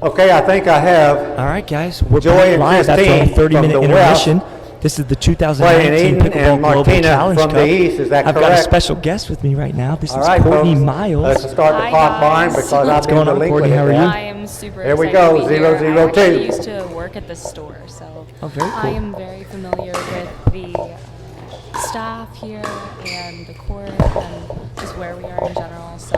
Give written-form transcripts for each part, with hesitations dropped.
Okay, I think I have All right, guys. We're Joy back and live after a Christine 30-minute from the intermission. This is the 2019 Eden Pickleball and Global Martina Challenge from Cup. the East. Is that I've got a correct? special guest with me right now. This All is right, Courtney folks. Miles. Let's start the Hi, clock line guys. because I've What's been going on, delinquent Courtney? How are at you? that. I am super There we excited go, to be 0-0-2. here. I actually used to work at the store, so Oh, very cool. I am very familiar with the staff here and the court and just where we are in general. So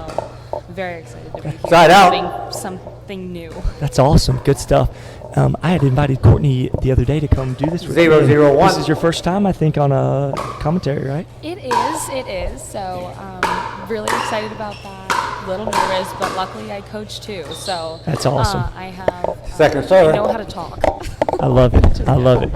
I'm very excited to be here. Side out. Doing something new. That's awesome. Good stuff. I had invited Courtney the other day to come do this with me. 0-0-1. This is your first time, I think, on a commentary, right? It is. So really excited about that. A little nervous, but luckily I coach too. So That's awesome. I have Second serve. I know how to talk. I love it. I love it.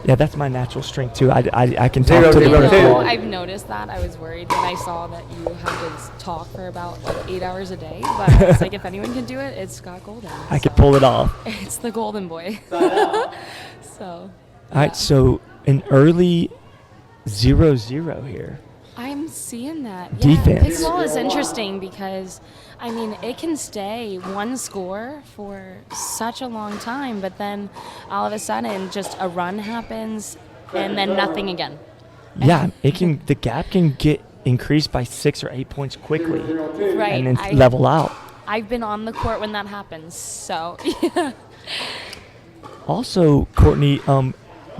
Yeah, that's my natural strength, too. I can talk to the 0-0-2. people. I've noticed that. I was worried when I saw that you had to talk for about 8 hours a day. But it's like if anyone can do it, it's Scott Golden. I could pull it off. It's the Golden Boy. So. All right, so an early 0-0 here. I'm seeing that. Defense. Pickleball is interesting because, I mean, it can stay one score for such a long time, but then all of a sudden just a run happens and then nothing again. Yeah, the gap can get increased by 6 or 8 points quickly. Right. And then level out. I've been on the court when that happens, so. Also, Courtney,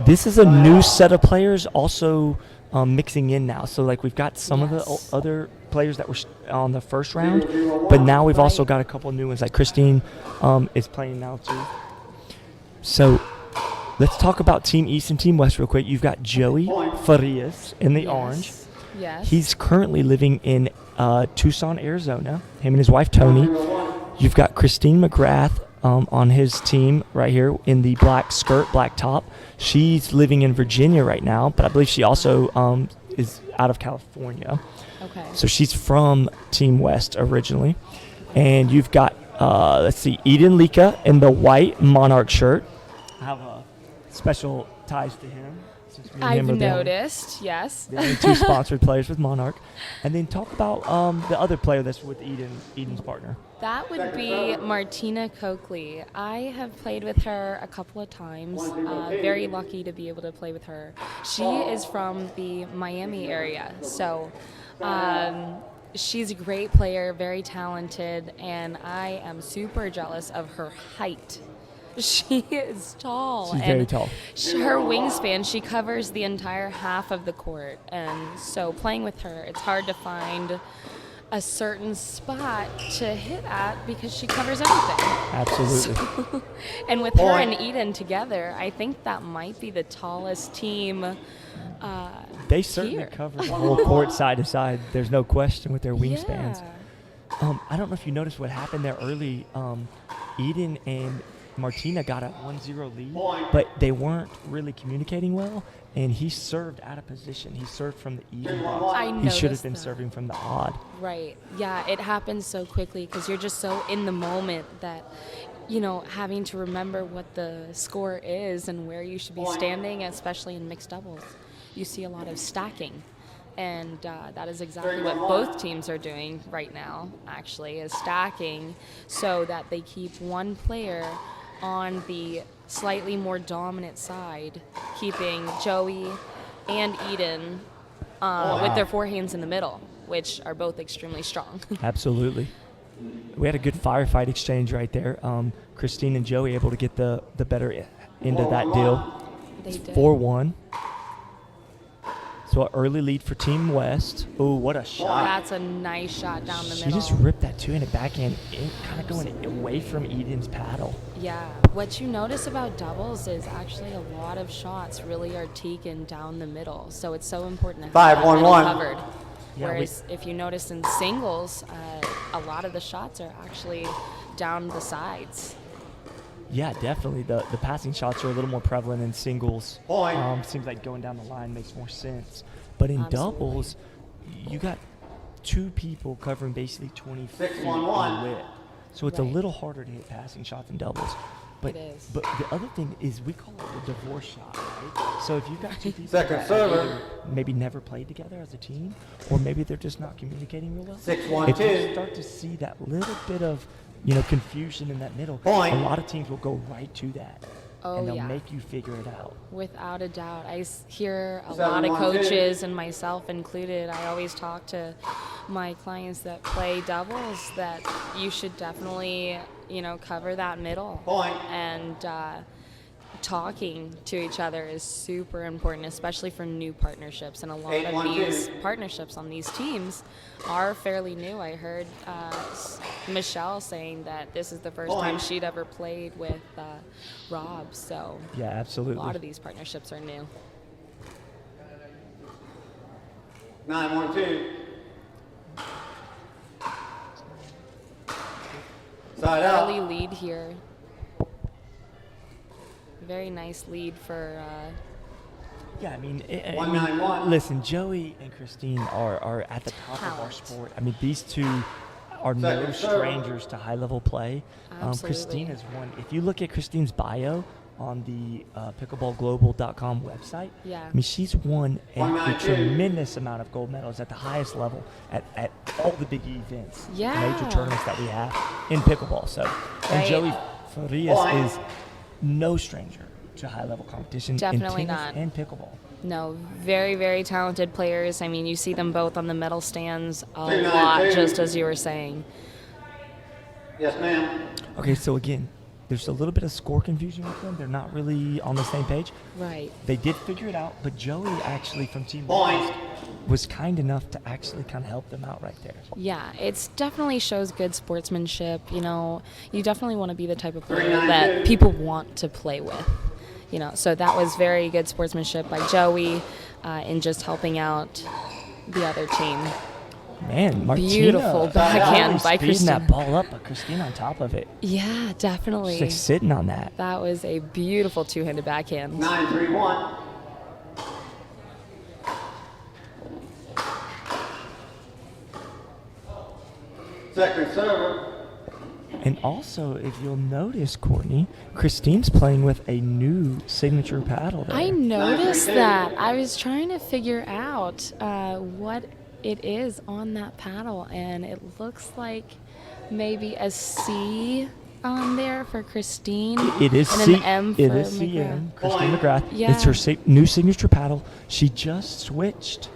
this is a new set of players also mixing in now. So, like, we've got some of the other players that were on the first round, but now we've also got a couple new ones. Like Christine is playing now, too. So, let's talk about Team East and Team West real quick. You've got Joey Farias in the orange. Yes. He's currently living in Tucson, Arizona, him and his wife, Tony. You've got Christine McGrath on his team right here in the black skirt, black top. She's living in Virginia right now, but I believe she also is out of California. Okay. So she's from Team West originally. And you've got, Eden Lica in the white Monarch shirt. I have special ties to him. I've noticed, yes. The only two sponsored players with Monarch. And then talk about the other player that's with Eden's partner. That would be Martina Kochli. I have played with her a couple of times. Very lucky to be able to play with her. She is from the Miami area, so she's a great player, very talented, and I am super jealous of her height. She is tall. She's very tall. Her wingspan, she covers the entire half of the court. And so playing with her, it's hard to find a certain spot to hit at because she covers everything. Absolutely. And with her and Eden together, I think that might be the tallest team They certainly here. cover the whole court side to side. There's no question with their wingspans. Yeah. I don't know if you noticed what happened there early. Eden and Martina got a 1-0 lead, but they weren't really communicating well, and he served out of position. He served from the even box. He should have been serving from the odd. Right. Yeah, it happens so quickly because you're just so in the moment that, having to remember what the score is and where you should be standing, especially in mixed doubles. You see a lot of stacking. And that is exactly what both teams are doing right now, actually, is stacking so that they keep one player on the slightly more dominant side, keeping Joey and Eden with their forehands in the middle, which are both extremely strong. Absolutely. We had a good firefight exchange right there. Christine and Joey able to get the better end of that deal. They did. 4-1. So an early lead for Team West. Oh, what a shot. That's a nice shot down the middle. She just ripped that two-handed backhand, kind of going away from Eden's paddle. Yeah. What you notice about doubles is actually a lot of shots really are taken down the middle. So it's so important to have that middle covered. Yeah, whereas if you notice in singles, a lot of the shots are actually down the sides. Yeah, definitely. The passing shots are a little more prevalent in singles. Seems like going down the line makes more sense. But in doubles, you got two people covering basically 20 feet in width. So it's a little harder to hit passing shots in doubles. But, it is. But the other thing is we call it the divorce shot, right? So if you've got two people Second that server. maybe never played together as a team, or maybe they're just not communicating real well, 6-1-2. if you start to see that little bit of confusion in that middle, Point. a lot of teams will go right to that. Oh, and they'll yeah. make you figure it out. Without a doubt. I hear a 7-1, lot of 2. coaches, and myself included, I always talk to my clients that play doubles that you should definitely, cover that middle. Point. And talking to each other is super important, especially for new partnerships. And a lot of 8-1-2. these partnerships on these teams are fairly new. I heard Machelle saying that this is the first time she'd ever played with Rob. So Yeah, absolutely. a lot of these partnerships are new. 9-1-2. Side out. Early lead here. Very nice lead for. Yeah, I mean, 1-9-1. listen, Joey and Christine are at the top of our Talent. sport. I mean, these two are no Second serve. strangers to high-level play. Absolutely. Christine has won. If you look at Christine's bio on the pickleballglobal.com website, Yeah. I mean, she's won a 1-9-2. tremendous amount of gold medals at the highest level at all the big events, Yeah. major tournaments that we have in pickleball. So, and Right. Joey Farias Point. is no stranger to high-level competition Definitely in tennis not. and pickleball. No, very, very talented players. I mean, you see them both on the medal stands a 2-9-2. lot, just as you were saying. Yes, ma'am. Okay, so again, there's a little bit of score confusion with them. They're not really on the same page. Right. They did figure it out, but Joey actually from Team Point. West was kind enough to actually kind of help them out right there. Yeah, it's definitely shows good sportsmanship. You definitely want to be the type of player 3-9-2. that people want to play with. So that was very good sportsmanship by Joey in just helping out the other team. Man, Martina, Beautiful backhand really by speeding Christina. that ball up, but Christine on top of it. Yeah, definitely. She's like sitting on that. That was a beautiful two-handed backhand. 9-3-1. Second server. And also, if you'll notice, Courtney, Christine's playing with a new signature paddle there. I noticed that. I was trying to figure out what it is on that paddle, and it looks like maybe a C on there for Christine. It is and C. an M for It is McGrath. CM. Christine McGrath. Yeah. It's her new signature paddle. She just switched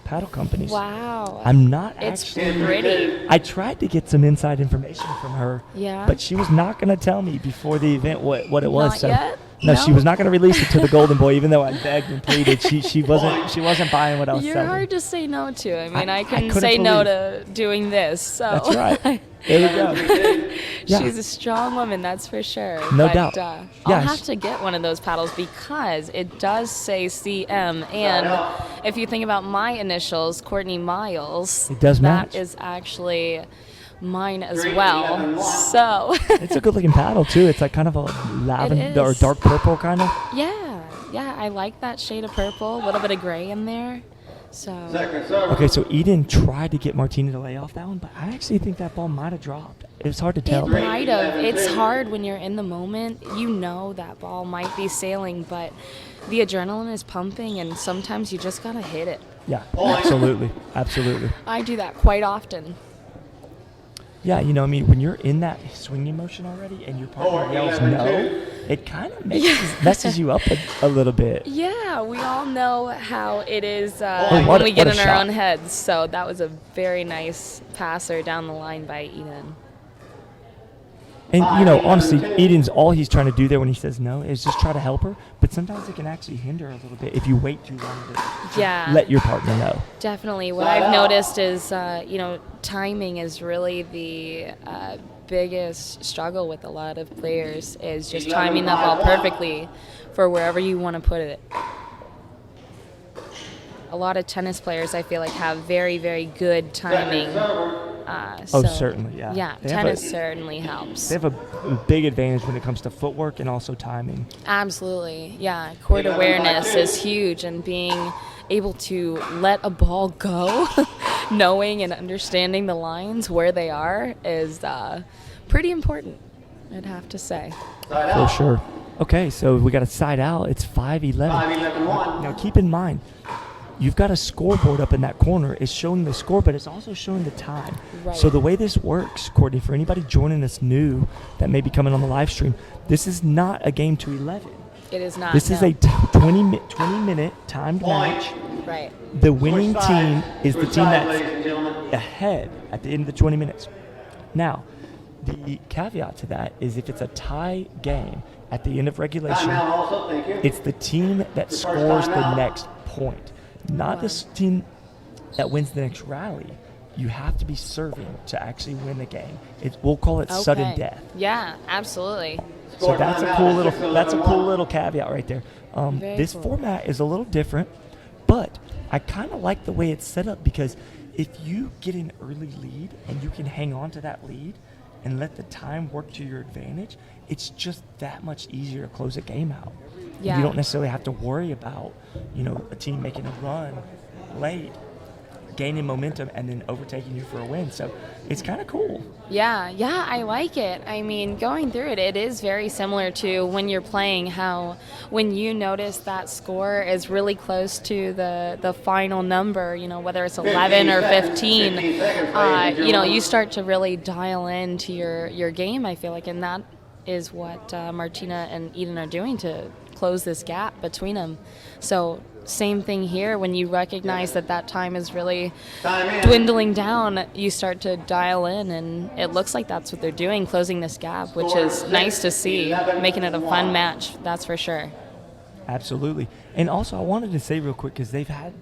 paddle companies. Wow. I'm not It's actually. pretty. I tried to get some inside information from her. Yeah. But she was not going to tell me before the event what it was. Not So yet? no, she No? was not going to release it to the Golden Boy, even though I begged and pleaded. She wasn't buying what I was You're selling. hard to say no to. I mean, I couldn't couldn't say no believe- to doing this. So That's right. There you go. Yeah. She's a strong woman, that's for sure. No but, doubt. I'll Yeah, have sh- to get one of those paddles because it does say CM. And if you think about my initials, Courtney Miles, It does match. that is actually mine as 3, well. 11, 1. So, It's a good looking paddle too. It's like kind of a lavender or is. dark purple kind of. yeah, I like that shade of purple, a little bit of gray in there. So, Second server. Okay, so Eden tried to get Martina to lay off that one, but I actually think that ball might have dropped. It was hard to tell. it might have. It's hard when you're in the moment. You know that ball might be sailing, but the adrenaline is pumping, and sometimes you just gotta hit it. Yeah, absolutely, absolutely. I do that quite often. Yeah, I mean, when you're in that swinging motion already and your partner yells 11, no, it kind of messes you up a little bit. Yeah, we all know how it is what when a- we get what a in our shot. own heads. So that was a very nice passer down the line by Eden. And, honestly, Eden's all he's trying to do there when he says no is just try to help her. But sometimes it can actually hinder a little bit if you wait too long to Yeah. let your partner know. Definitely. What I've noticed is, timing is really the biggest struggle with a lot of players is just timing that ball perfectly for wherever you want to put it. A lot of tennis players, I feel like, have very, very good timing. Oh, certainly, yeah. Yeah, They have tennis a- certainly helps. They have a big advantage when it comes to footwork and also timing. Absolutely. Yeah, court awareness is huge, and being able to let a ball go, knowing and understanding the lines where they are is pretty important, I'd have to say. For sure. Okay, so we got a side out. It's 5-11. 5-11-1. Now keep in mind, you've got a scoreboard up in that corner. It's showing the score, but it's also showing the time. Right. So the way this works, Courtney, for anybody joining us new that may be coming on the live stream, this is not a game to 11. It is not. This is a 20-minute timed match. Right. The winning team is the Switch team sides, that's ladies and gentlemen. ahead at the end of the 20 minutes. Now, the caveat to that is if it's a tie game at the end of regulation, Timeout also, thank you. it's the team that Your first scores the timeout. next point, not this team that wins the next rally. You have to be serving to actually win the game. We'll call it sudden Okay. death. Yeah, absolutely. So Score that's a timeout, cool it's little 6-11-1. little caveat right there. Very This cool. format is a little different, but I kind of like the way it's set up because if you get an early lead and you can hang on to that lead and let the time work to your advantage, it's just that much easier to close a game out. Yeah. You don't necessarily have to worry about, a team making a run late, gaining momentum, and then overtaking you for a win. So it's kind of cool. Yeah, I like it. I mean, going through it, it is very similar to when you're playing, how when you notice that score is really close to the final number, whether it's 11 or 15, 15 seconds, ladies and gentlemen. you start to really dial into your game, I feel like, and that is what Martina and Eden are doing to close this gap between them. So same thing here, when you recognize that time is really Time in. dwindling down, you start to dial in, and it looks like that's what they're doing, closing this gap, which is nice to see, making it a fun match, that's for sure. Absolutely. And also, I wanted to say real quick, because they've had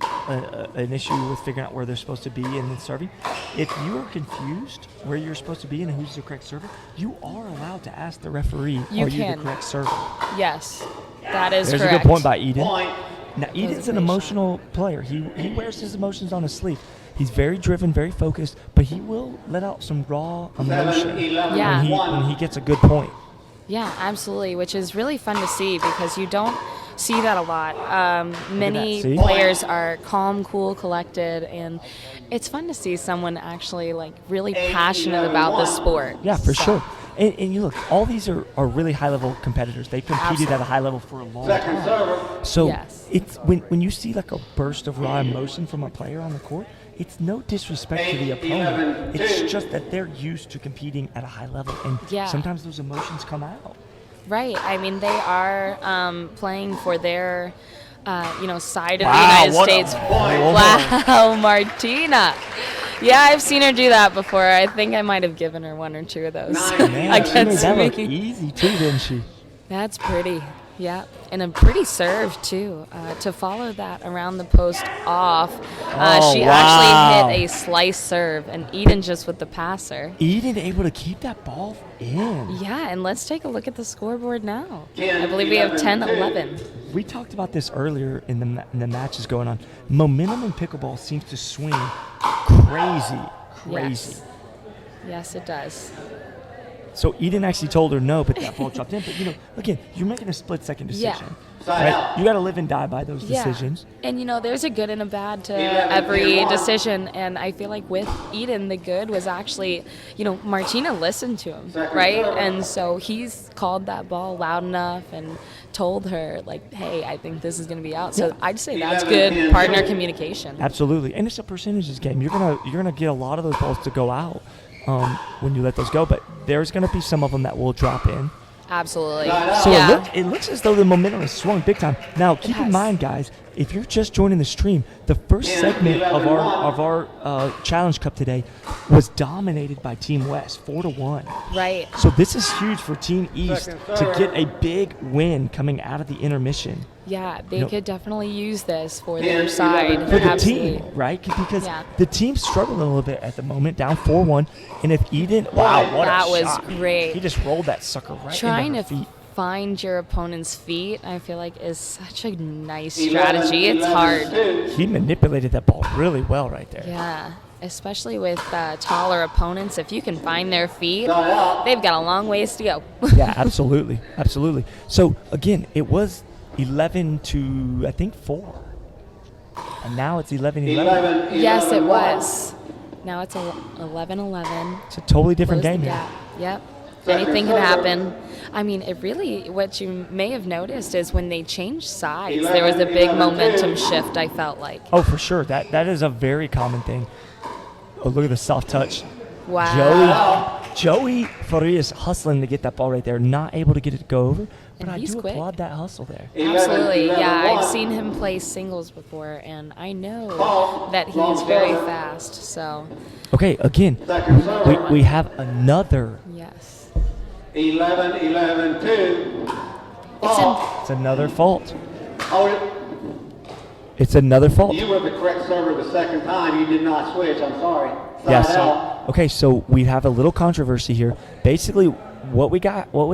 an issue with figuring out where they're supposed to be and then serving. If you are confused where you're supposed to be and who's the correct server, you are allowed to ask the referee, You are you can. the correct server? Yes, that is There's correct. a good point by Eden. Point. Now, Eden's an Designation. emotional player. He wears his emotions on his sleeve. He's very driven, very focused, but he will let out some raw emotion 7-11-1. Yeah. when he gets a good point. Yeah, absolutely, which is really fun to see because you don't see that a lot. Many see? players are calm, cool, collected, and it's fun to see someone actually really passionate about the sport. Yeah, for So, sure. And you look, all these are really high-level competitors. They competed at a Absolutely. high level for a long Second time. server. So Yes. it's when you see like a burst of raw emotion from a player on the court, it's no disrespect to the 8-11-2. opponent. It's just that they're used to competing at a high level, and Yeah. sometimes those emotions come out. Right. I mean, they are playing for their, side of Wow, the United what a States. ball. Wow, Martina. Yeah, I've seen her do that before. I think I might have given her one or two of those Nice. Man, she made against that look me. easy too, didn't she? That's pretty. Yeah, and a pretty serve too. To follow that around the post off, Oh, she wow. actually hit a slice serve, and Eden just with the passer. Eden able to keep that ball in. Yeah, and let's take a look at the scoreboard now. 10, I believe we have 11, 10-11. We talked about this earlier in the matches going on. Momentum in pickleball seems to swing crazy. Yes, it does. So Eden actually told her no, but that ball dropped in. But again, you're making a split-second decision. Yeah. Side Right? out. You got to live and die by those Yeah. decisions. And there's a good and a bad to 11, every 10-1. decision. And I feel like with Eden, the good was actually, Martina listened to him, Second right? serve. And so he's called that ball loud enough and told her, hey, I think this is going to be out. So Yeah. I'd say that's 11, good 10, partner 2. communication. Absolutely, and it's a percentages game. You're gonna get a lot of those balls to go out when you let those go, but there's gonna be some of them that will drop in. Absolutely. So yeah. it looks as though the momentum has swung big time. Now, keep in has. mind, guys, if you're just joining the stream, the first 10, segment of 11, our Challenge Cup today was dominated by Team West, 4-1. Right. So this is huge for Team East Second to serve. get a big win coming out of the intermission Yeah, they No. could definitely use this for 10, their 11, side. for the Absolutely. team, right? Because Yeah. the team's struggling a little bit at the moment, down 4-1. And if Eden, wow, what That a was shot. great. He just rolled that sucker right Trying into to her feet. find your opponent's feet, I feel like, is such a nice 11, strategy. It's 11, hard. 2. He manipulated that ball really well right there. Yeah, especially with taller opponents. If you can find their feet, Side out. they've got a long ways to go. Yeah, absolutely, absolutely. So again, it was 11 to I think 4, and now it's 11-11. 11, Yes, it 11, was. Now it's 11-11. It's a totally different Close game the here. gap. Yep. Second Anything can serve. happen. I mean, it really, what you may have noticed is when they changed sides, there was a big momentum shift, I felt like. Oh, for sure. That is a very common thing. Oh, look at the soft touch. Wow. Joey Farias hustling to get that ball right there, not able to get it to go over, but And I he's do quick. applaud that hustle there. Absolutely, yeah. I've seen him play singles before, and I know that he's very fast. So, Okay, again, we have another. yes. 11-11-2. It's another fault. Oh, It's another fault. you were the correct server the second time. You did not switch. I'm sorry. Yeah, Side so, out. okay, so we have a little controversy here. Basically, what we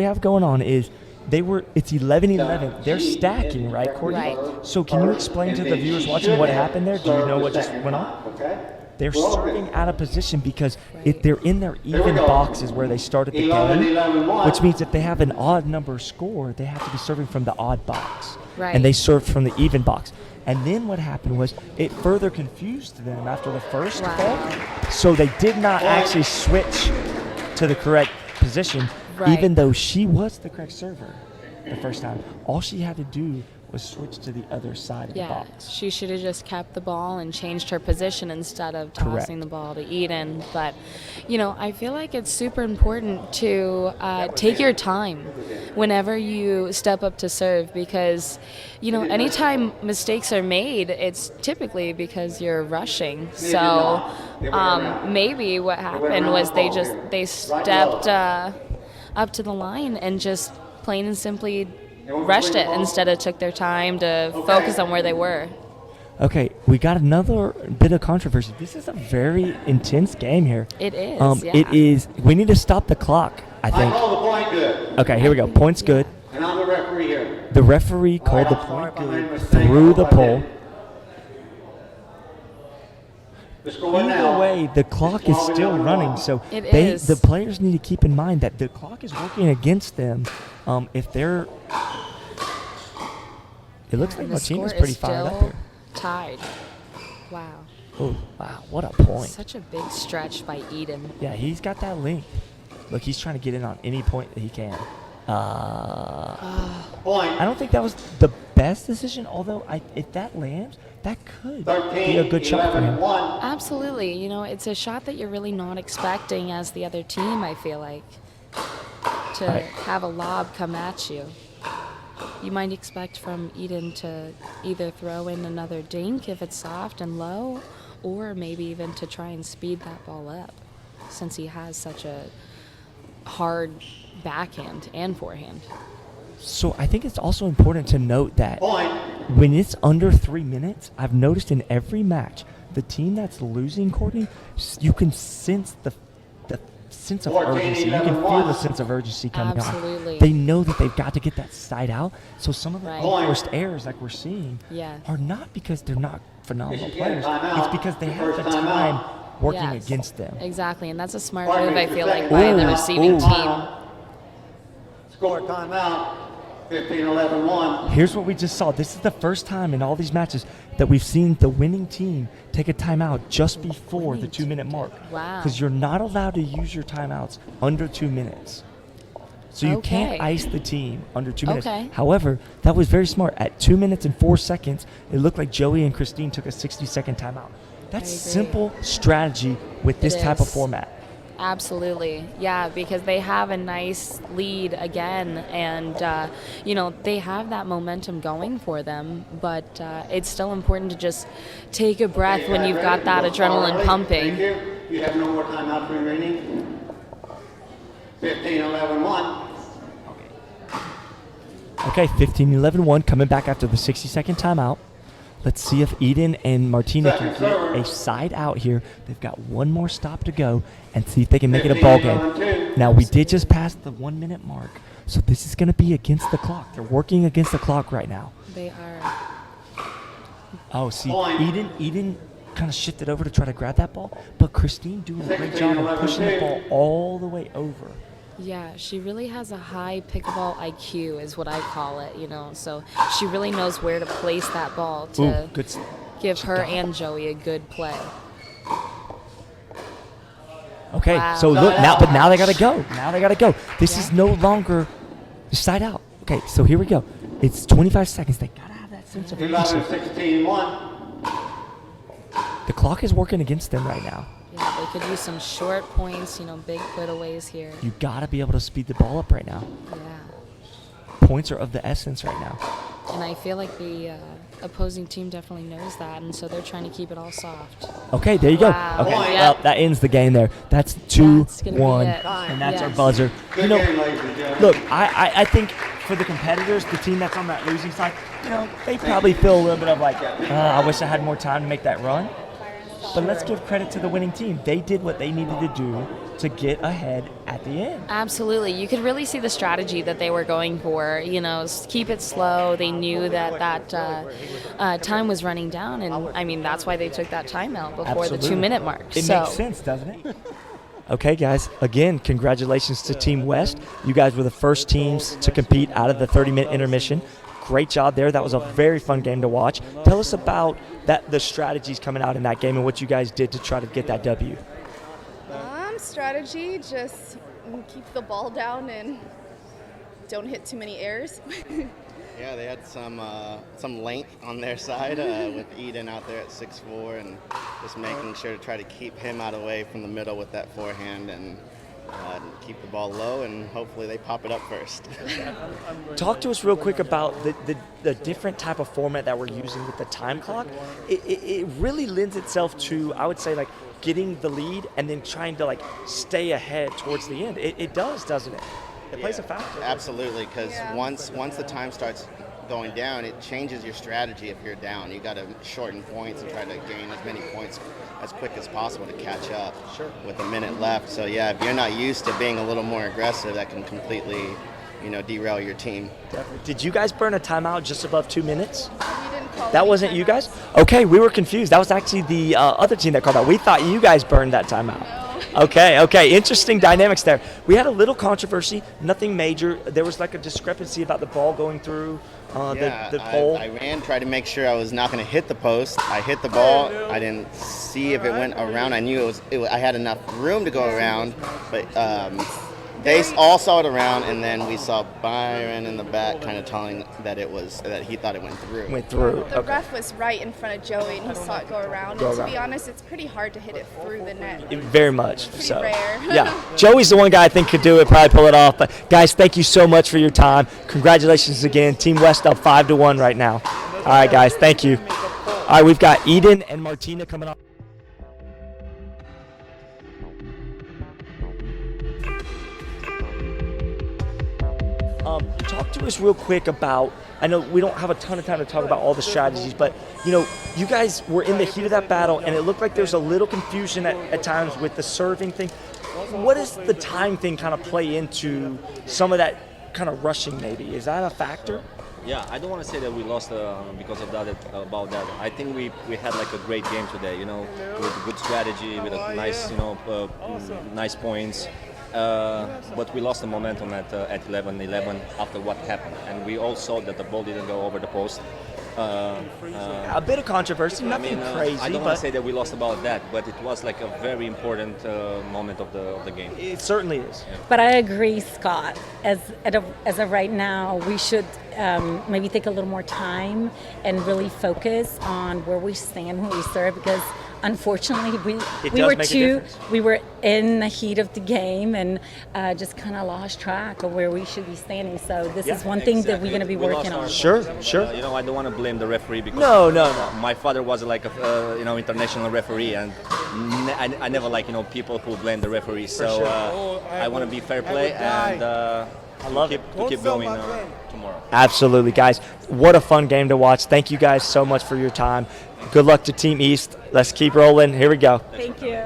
have going on is it's 11-11. They're stacking, right, Courtney? Right. So can you explain to the viewers watching what happened there? Do you know what just went on? Okay. They're serving out of position because if they're in their even boxes where they started the game, which means if they have an odd number score, they have to be serving from the odd box. Right. And they served from the even box. And then what happened was it further confused them after the first Wow. fault. So they did not actually switch to the correct position, Right. even though she was the correct server the first time. All she had to do was switch to the other side of the Yeah, box. she should have just kept the ball and changed her position instead of tossing Correct. the ball to Eden. But, I feel like it's super important to take your time whenever you step up to serve because, anytime mistakes are made, it's typically because you're rushing. So maybe what happened was they stepped up to the line and just plain and simply rushed it instead of took their time to focus on where they were. Okay, we got another bit of controversy. This is a very intense game here. It is, yeah. It is. We need to stop the clock, I I think. call the point good. Okay, here we go. Point's good. And I'm the referee here. The referee called the I'm sorry point if I made a good mistake. through the I hope I pole. didn't. The score Either now. way, the clock is still running, so It is. the players need to keep in mind that the clock is working against them. If they're, it looks like And the Martina's score pretty is fired up still here. tied. Wow. Oh wow, what a point! Such a big stretch by Eden. Yeah, he's got that length. Look, he's trying to get in on any point that he can. Point. I don't think that was the best decision, although if that lands, that could be a good shot for him. 13-11-1. Absolutely. It's a shot that you're really not expecting as the other team, I feel like, to Right. have a lob come at you. You might expect from Eden to either throw in another dink if it's soft and low, or maybe even to try and speed that ball up, since he has such a hard backhand and forehand. So I think it's also important to note that Point. when it's under 3 minutes, I've noticed in every match, the team that's losing, Courtney, you can sense the sense of 14, urgency. You can 11, feel the 1. sense of urgency coming Absolutely. on. They know that they've got to get that side out. So some of the Right. forced errors like we're seeing Yes. are not because they're not phenomenal They should get a players. timeout. It's because they have the First timeout. time working Yes. against them. Exactly, and that's a smart Pardon move, me, I for feel a like, second. by the Ooh, receiving ooh. team. Score timeout. 15-11-1. Here's what we just saw. This is the first time in all these matches that we've seen the winning team take a timeout just before the Winning 2 minute mark. Wow. Because you're not allowed to use your timeouts under 2 minutes. So you can't Okay. ice the team under 2 minutes. Okay. However, that was very smart. At 2 minutes and 4 seconds, it looked like Joey and Christine took a 60-second timeout. That's I agree. simple strategy with this It type of is. format. Absolutely, yeah, because they have a nice lead again, and they have that momentum going for them. But it's still important to just take a breath when you've got that adrenaline Thank pumping. you. You have no more timeouts remaining. 15-11-1. Okay, 15-11-1 coming back after the 60-second timeout. Let's see if Eden and Martina can Second get server. a side out here. They've got one more stop to go and see if they can make it a ball game. 15-11-2. Now, we did just pass the 1 minute mark, so this is going to be against the clock. They're working against the clock right now. They are. Oh, see, Point. Eden kind of shifted over to try to grab that ball, but Christine doing a great job of pushing the ball all the way over. Yeah, she really has a high pickleball IQ, is what I call it. So she really knows where to place that ball to Ooh, good. give her got it. and Joey a good play. Okay, Wow. so look now, but now they gotta go. Now they gotta go. This is no longer Just side out. Okay, so here we go. It's 25 seconds. They gotta have that sense of urgency. 11-16-1. The clock is working against them right now. Yeah, they could use some short points, big putaways here. You gotta be able to speed the ball up right now. Yeah. Points are of the essence right now. And I feel like the opposing team definitely knows that, and so they're trying to keep it all soft. Okay, there you go. Wow. Okay, Yep. well, that ends the game there. That's 2-1, it. and that's our Yes. buzzer. Good game, ladies and gentlemen. Look, I think for the competitors, the team that's on that losing side, they probably feel a little bit of like, I wish I had more time to make that run. But let's give credit to the winning team. They did what they needed to do to get ahead at the end. Absolutely. You could really see the strategy that they were going for. Keep it slow. They knew that time was running down, and I mean that's why they took that timeout before Absolutely. the 2-minute mark. It makes sense, doesn't it? Okay, guys. Again, congratulations to Team West. You guys were the first teams to compete out of the 30-minute intermission. Great job there. That was a very fun game to watch. Tell us about the strategies coming out in that game and what you guys did to try to get that W. Strategy, just keep the ball down and don't hit too many errors. Yeah, they had some length on their side with Eden out there at 6'4", and just making sure to try to keep him out of the way from the middle with that forehand and keep the ball low, and hopefully they pop it up first. Talk to us real quick about the different type of format that we're using with the time clock. It really lends itself to, I would say, like getting the lead and then trying to like stay ahead towards the end. It does, doesn't it? It plays a factor. Absolutely, because once the time starts going down, it changes your strategy. If you're down, you got to shorten points and try to gain as many points as quick as possible to catch up with a minute left. So yeah, if you're not used to being a little more aggressive, that can completely derail your team. Did you guys burn a timeout just above 2 minutes? We didn't call That any wasn't you guys? timeouts. Okay, we were confused. That was actually the other team that called out. We thought you guys burned that timeout. Okay. Interesting dynamics there. We had a little controversy, nothing major. There was like a discrepancy about the ball going through the pole. I ran, tried to make sure I was not going to hit the post. I hit the ball. I didn't see if it went around. I knew I had enough room to go around, but they all saw it around, and then we saw Byron in the back kind of telling that he thought it went through. The ref was right in front of Joey, and he saw it go around. And to be honest, it's pretty hard to hit it through the net. Very much. Pretty So rare. yeah, Joey's the one guy I think could do it, probably pull it off. But guys, thank you so much for your time. Congratulations again. Team West up 5-1 right now. All right, guys, thank you. All right, we've got Eden and Martina coming up. Talk to us real quick about, I know we don't have a ton of time to talk about all the strategies, but you guys were in the heat of that battle, and it looked like there's a little confusion at times with the serving thing. What does the time thing kind of play into some of that kind of rushing maybe? Is that a factor? Yeah, I don't want to say that we lost because of that. About that, I think we had like a great game today. With good strategy, with a nice, nice points. But we lost the momentum at 11-11 after what happened, and we all saw that the ball didn't go over the post. A bit of controversy, nothing crazy. I don't want to say that we lost about that, but it was like a very important moment of the game. It certainly is. Yeah. But I agree, Scott. As of right now, we should maybe take a little more time and really focus on where we stand when we serve, because unfortunately we were in the heat of the game and just kind of lost track of where we should be standing. So this is one thing that we're going to be working on. Sure. I don't want to blame the referee because no. My father was like a international referee, and I never like people who blame the referee. So I want to be fair play and I love to keep going tomorrow. Absolutely, guys. What a fun game to watch. Thank you guys so much for your time. Good luck to Team East. Let's keep rolling. Here we go. Thank you.